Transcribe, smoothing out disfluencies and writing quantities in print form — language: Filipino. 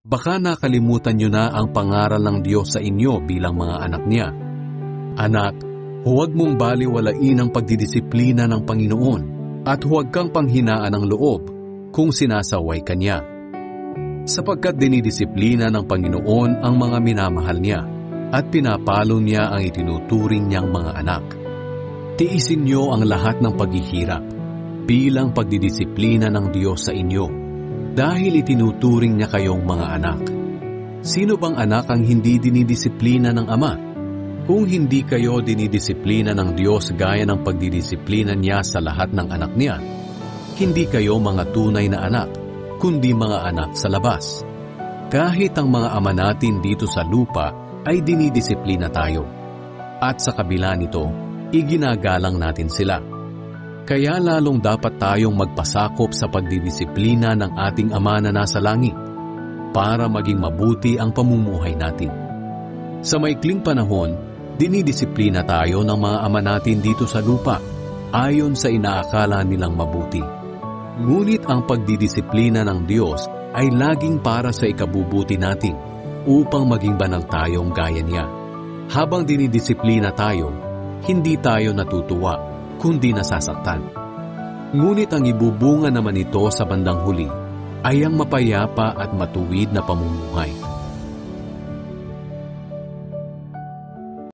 Baka nakalimutan nyo na ang pangaral ng Diyos sa inyo bilang mga anak niya. Anak, huwag mong baliwalain ang pagdidisiplina ng Panginoon at huwag kang panghinaan ng loob kung sinasaway ka niya. Sapagkat dinidisiplina ng Panginoon ang mga minamahal niya at pinapalo niya ang itinuturing niyang mga anak. Tiisin niyo ang lahat ng paghihirap bilang pagdidisiplina ng Diyos sa inyo dahil itinuturing niya kayong mga anak. Sino bang anak ang hindi dinidisiplina ng Ama? Kung hindi kayo dinidisiplina ng Diyos gaya ng pagdidisiplina niya sa lahat ng anak niya, hindi kayo mga tunay na anak, kundi mga anak sa labas. Kahit ang mga ama natin dito sa lupa ay dinidisiplina tayo. At sa kabila nito, iginagalang natin sila. Kaya lalong dapat tayong magpasakop sa pagdidisiplina ng ating Ama na nasa langit para maging mabuti ang pamumuhay natin. Sa maikling panahon, dinidisiplina tayo ng mga ama natin dito sa lupa ayon sa inaakala nilang mabuti. Ngunit ang pagdidisiplina ng Diyos ay laging para sa ikabubuti natin upang maging banal tayong gaya niya. Habang dinidisiplina tayo, hindi tayo natutuwa kundi nasasaktan. Ngunit ang ibubunga naman ito sa bandang huli ay ang mapayapa at matuwid na pamumuhay.